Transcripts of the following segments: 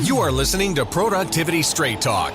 You are listening to Productivity Straight Talk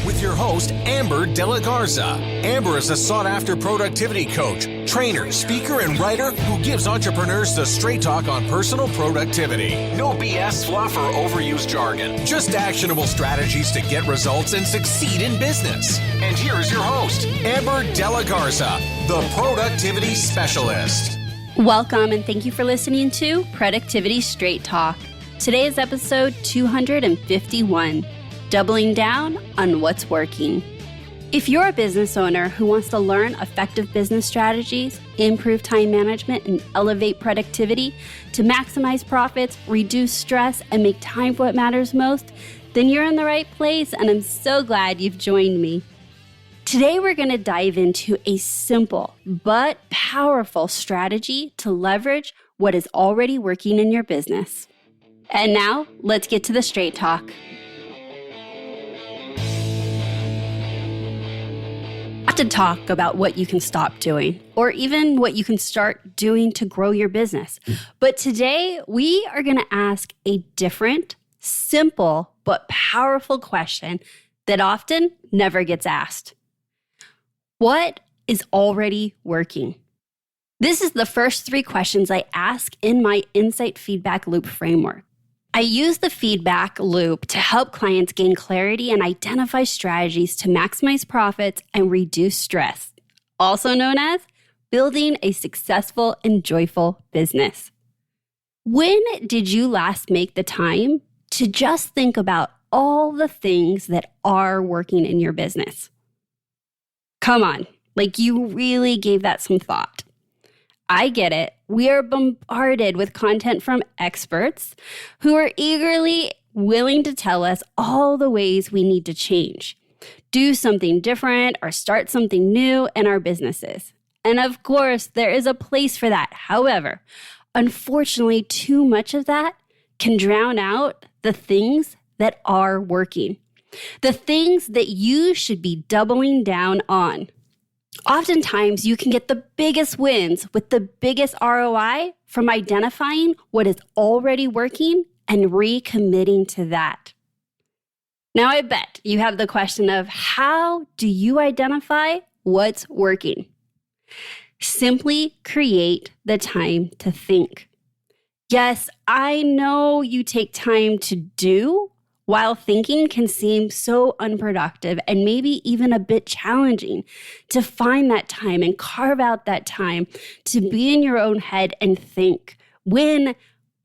with your host, Amber De La Garza. Amber is a sought-after productivity coach, trainer, speaker, and writer who gives entrepreneurs the straight talk on personal productivity. No BS, fluff, or overused jargon. Just actionable strategies to get results and succeed in business. And here is your host, Amber De La Garza, the Productivity Specialist. Welcome, and thank you for listening to Productivity Straight Talk. Today is episode 251. Doubling down on what's working. If you're a business owner who wants to learn effective business strategies, improve time management, and elevate productivity to maximize profits, reduce stress, and make time for what matters most, then you're in the right place, and I'm so glad you've joined me. Today, we're going to dive into a simple but powerful strategy to leverage what is already working in your business. And now, let's get to the straight talk. To talk about what you can stop doing or even what you can start doing to grow your business. But today we are going to ask a different, simple, but powerful question that often never gets asked. What is already working? This is the first 3 questions I ask in my Insight Feedback Loop framework. I use the feedback loop to help clients gain clarity and identify strategies to maximize profits and reduce stress, also known as building a successful and joyful business. When did you last make the time to just think about all the things that are working in your business? Come on, like you really gave that some thought. I get it. We are bombarded with content from experts who are eagerly willing to tell us all the ways we need to change, do something different, or start something new in our businesses. And of course, there is a place for that. However, unfortunately, too much of that can drown out the things that are working, the things that you should be doubling down on. Oftentimes, you can get the biggest wins with the biggest ROI from identifying what is already working and recommitting to that. Now, I bet you have the question of how do you identify what's working? Simply create the time to think. Yes, I know you take time to do, while thinking can seem so unproductive and maybe even a bit challenging to find that time and carve out that time to be in your own head and think when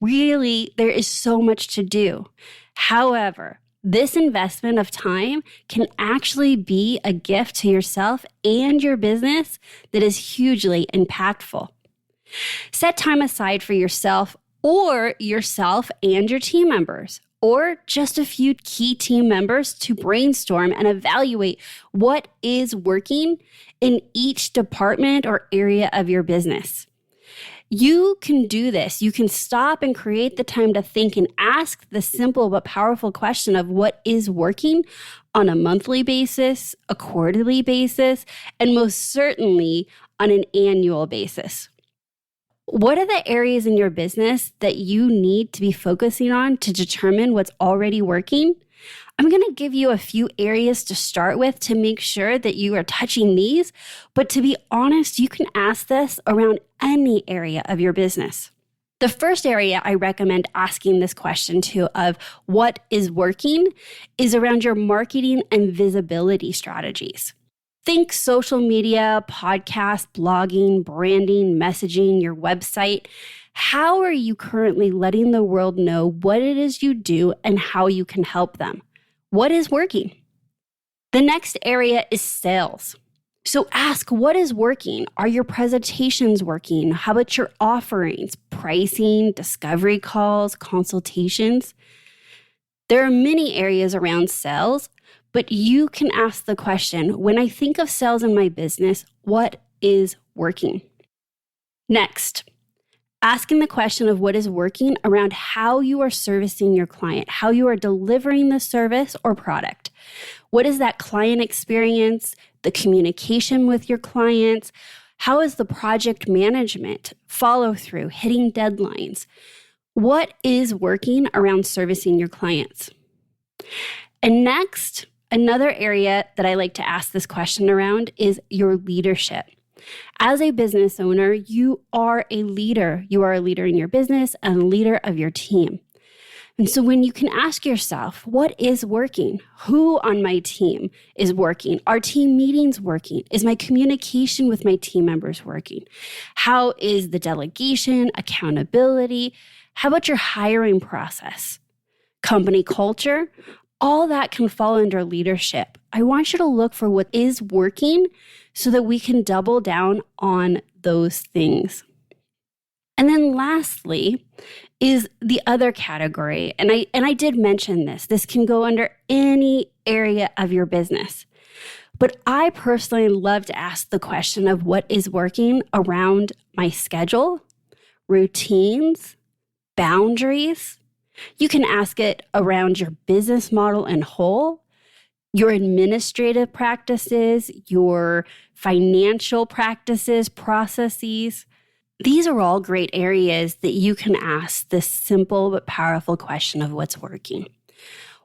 really there is so much to do. However, this investment of time can actually be a gift to yourself and your business that is hugely impactful. Set time aside for yourself or yourself and your team members, or just a few key team members to brainstorm and evaluate what is working in each department or area of your business. You can do this. You can stop and create the time to think and ask the simple but powerful question of what is working on a monthly basis, a quarterly basis, and most certainly on an annual basis. What are the areas in your business that you need to be focusing on to determine what's already working? I'm going to give you a few areas to start with to make sure that you are touching these. But to be honest, you can ask this around any area of your business. The first area I recommend asking this question to of what is working is around your marketing and visibility strategies. Think social media, podcast, blogging, branding, messaging, your website. How are you currently letting the world know what it is you do and how you can help them? What is working? The next area is sales. So ask, what is working? Are your presentations working? How about your offerings, pricing, discovery calls, consultations? There are many areas around sales, but you can ask the question, when I think of sales in my business, what is working? Next, asking the question of what is working around how you are servicing your client, how you are delivering the service or product. What is that client experience, the communication with your clients? How is the project management, follow through, hitting deadlines? What is working around servicing your clients? And next, another area that I like to ask this question around is your leadership. As a business owner, you are a leader. You are a leader in your business and a leader of your team. And so when you can ask yourself, what is working? Who on my team is working? Are team meetings working? Is my communication with my team members working? How is the delegation, accountability? How about your hiring process? Company culture? All that can fall under leadership. I want you to look for what is working so that we can double down on those things. And then lastly is the other category. And I did mention this. This can go under any area of your business. But I personally love to ask the question of what is working around my schedule, routines, boundaries. You can ask it around your business model in whole, your administrative practices, your financial practices, processes. These are all great areas that you can ask this simple but powerful question of what's working.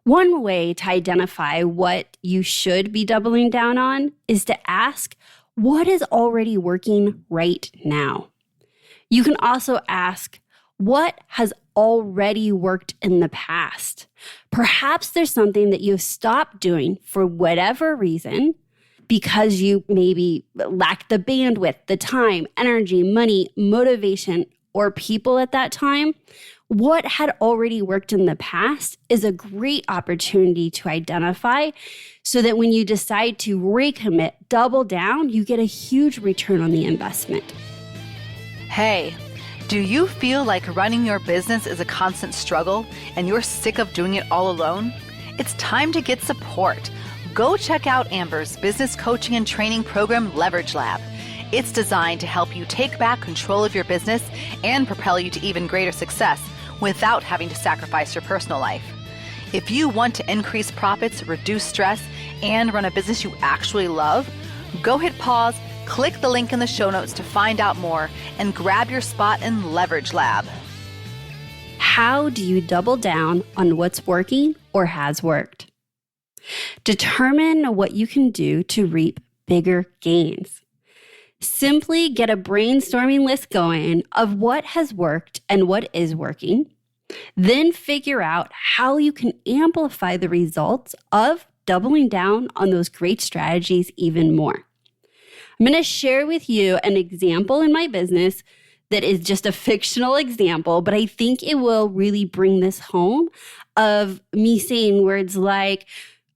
One way to identify what you should be doubling down on is to ask, what is already working right now? You can also ask, what has already worked in the past? Perhaps there's something that you've stopped doing for whatever reason, because you maybe lack the bandwidth, the time, energy, money, motivation, or people at that time. What had already worked in the past is a great opportunity to identify so that when you decide to recommit, double down, you get a huge return on the investment. Hey, do you feel like running your business is a constant struggle and you're sick of doing it all alone? It's time to get support. Go check out Amber's business coaching and training program, Leverage Lab. It's designed to help you take back control of your business and propel you to even greater success without having to sacrifice your personal life. If you want to increase profits, reduce stress, and run a business you actually love, go hit pause, click the link in the show notes to find out more, and grab your spot in Leverage Lab. How do you double down on what's working or has worked? Determine what you can do to reap bigger gains. Simply get a brainstorming list going of what has worked and what is working. Then figure out how you can amplify the results of doubling down on those great strategies even more. I'm going to share with you an example in my business that is just a fictional example, but I think it will really bring this home of me saying words like,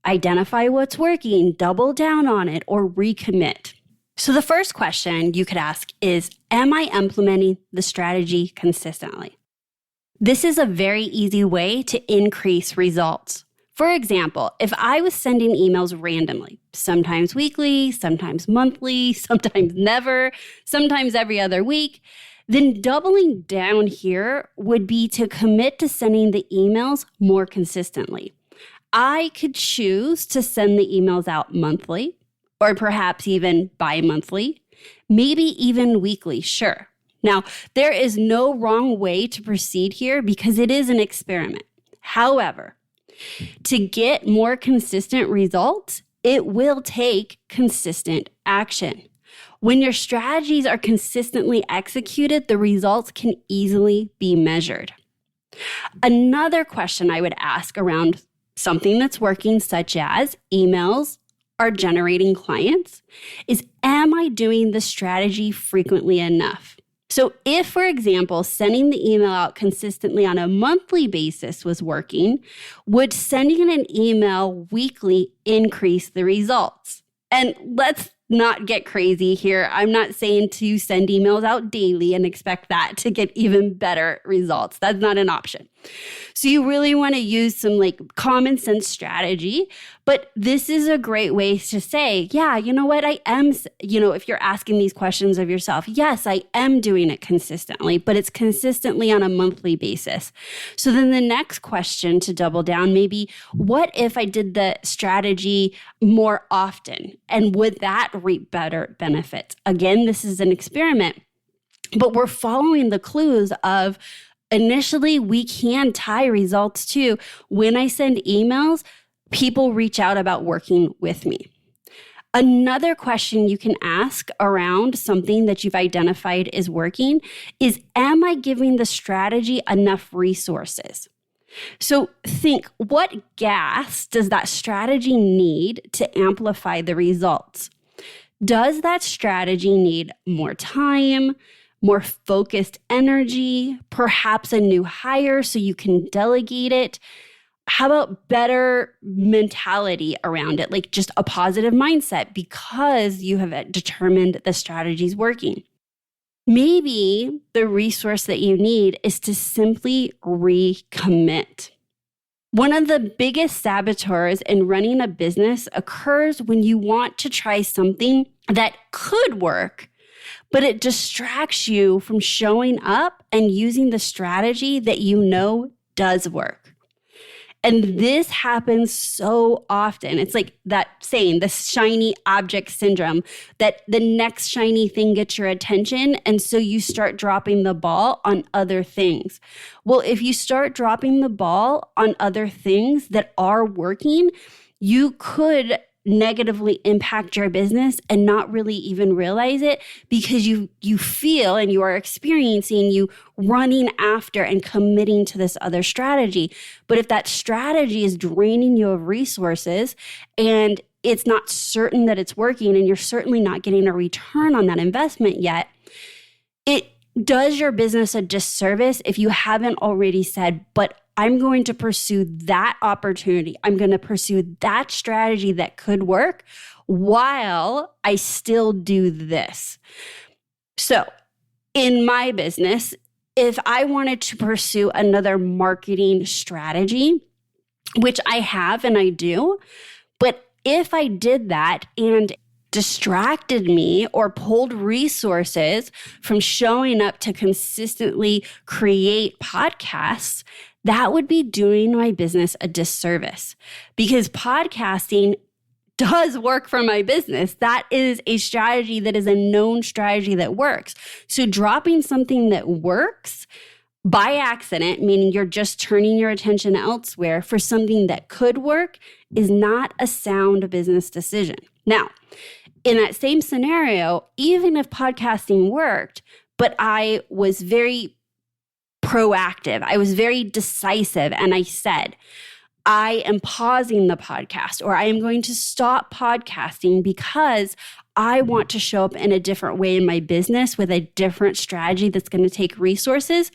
identify what's working, double down on it, or recommit. So the first question you could ask is, am I implementing the strategy consistently? This is a very easy way to increase results. For example, if I was sending emails randomly, sometimes weekly, sometimes monthly, sometimes never, sometimes every other week, then doubling down here would be to commit to sending the emails more consistently. I could choose to send the emails out monthly, or perhaps even bi-monthly, maybe even weekly, sure. Now, there is no wrong way to proceed here because it is an experiment. However, to get more consistent results, it will take consistent action. When your strategies are consistently executed, the results can easily be measured. Another question I would ask around something that's working, such as emails are generating clients, is, am I doing the strategy frequently enough? So if, for example, sending the email out consistently on a monthly basis was working, would sending an email weekly increase the results? And let's not get crazy here. I'm not saying to send emails out daily and expect that to get even better results. That's not an option. So you really want to use some common sense strategy, but this is a great way to say, yeah, you know what, I am, if you're asking these questions of yourself, yes, I am doing it consistently, but it's consistently on a monthly basis. So then the next question to double down may be, what if I did the strategy more often? And would that reap better benefits? Again, this is an experiment, but we're following the clues of Initially, we can tie results to when I send emails, people reach out about working with me. Another question you can ask around something that you've identified is working is, am I giving the strategy enough resources? So think, what gas does that strategy need to amplify the results? Does that strategy need more time, more focused energy, perhaps a new hire so you can delegate it? How about better mentality around it, like just a positive mindset because you have determined the strategy is working? Maybe the resource that you need is to simply recommit. One of the biggest saboteurs in running a business occurs when you want to try something that could work, but it distracts you from showing up and using the strategy that you know does work. And this happens so often. It's like that saying, the shiny object syndrome, that the next shiny thing gets your attention. And so you start dropping the ball on other things. Well, if you start dropping the ball on other things that are working, you could negatively impact your business and not really even realize it because you feel and you are experiencing you running after and committing to this other strategy. But if that strategy is draining you of resources and it's not certain that it's working and you're certainly not getting a return on that investment yet, it does your business a disservice if you haven't already said, but I'm going to pursue that opportunity. I'm going to pursue that strategy that could work while I still do this. So in my business, if I wanted to pursue another marketing strategy, which I have and I do, but if I did that and distracted me or pulled resources from showing up to consistently create podcasts, that would be doing my business a disservice because podcasting does work for my business. That is a strategy that is a known strategy that works. So dropping something that works by accident, meaning you're just turning your attention elsewhere for something that could work, is not a sound business decision. Now, in that same scenario, even if podcasting worked, but I was very proactive, I was very decisive, and I said, I am pausing the podcast or I am going to stop podcasting because I want to show up in a different way in my business with a different strategy that's going to take resources.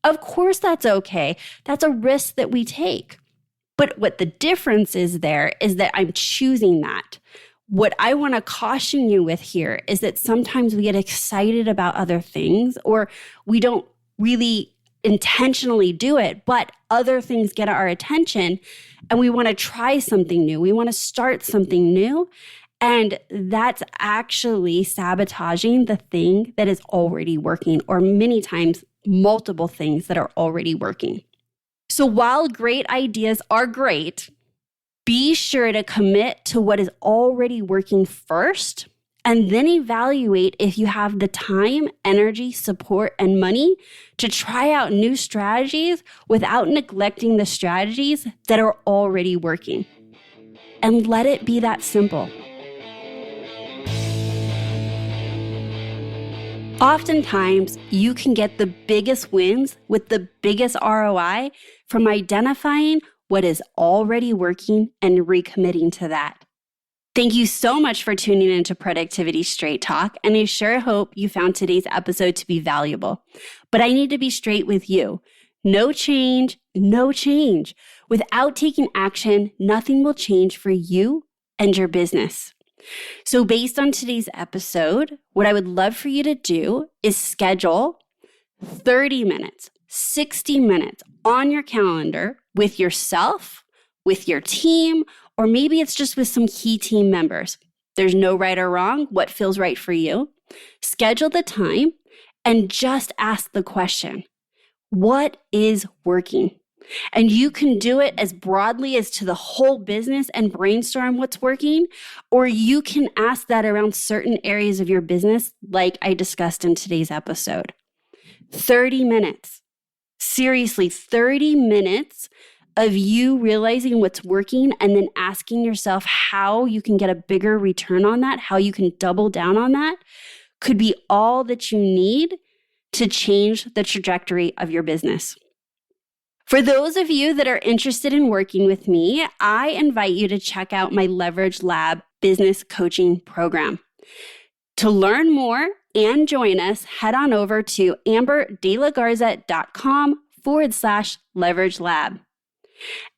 Of course, that's okay. That's a risk that we take. But what the difference is there is that I'm choosing that. What I want to caution you with here is that sometimes we get excited about other things or we don't really intentionally do it, but other things get our attention and we want to try something new. We want to start something new. And that's actually sabotaging the thing that is already working, or many times multiple things that are already working. So while great ideas are great, be sure to commit to what is already working first, and then evaluate if you have the time, energy, support, and money to try out new strategies without neglecting the strategies that are already working. And let it be that simple. Oftentimes, you can get the biggest wins with the biggest ROI from identifying what is already working and recommitting to that. Thank you so much for tuning into Productivity Straight Talk, and I sure hope you found today's episode to be valuable. But I need to be straight with you. No change, no change. Without taking action, nothing will change for you and your business. So based on today's episode, what I would love for you to do is schedule 30 minutes, 60 minutes on your calendar with yourself, with your team, or maybe it's just with some key team members. There's no right or wrong, what feels right for you. Schedule the time and just ask the question, what is working? And you can do it as broadly as to the whole business and brainstorm what's working, or you can ask that around certain areas of your business like I discussed in today's episode. 30 minutes. Seriously, 30 minutes of you realizing what's working and then asking yourself how you can get a bigger return on that, how you can double down on that, could be all that you need to change the trajectory of your business. For those of you that are interested in working with me, I invite you to check out my Leverage Lab business coaching program. To learn more and join us, head on over to amberdelagarza.com/leverage lab.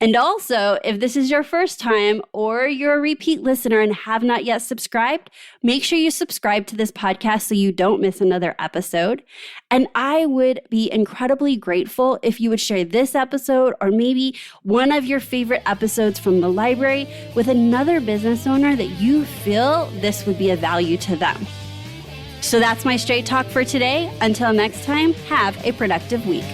And also, if this is your first time or you're a repeat listener and have not yet subscribed, make sure you subscribe to this podcast so you don't miss another episode. And I would be incredibly grateful if you would share this episode or maybe one of your favorite episodes from the library with another business owner that you feel this would be of value to them. So that's my straight talk for today. Until next time, have a productive week.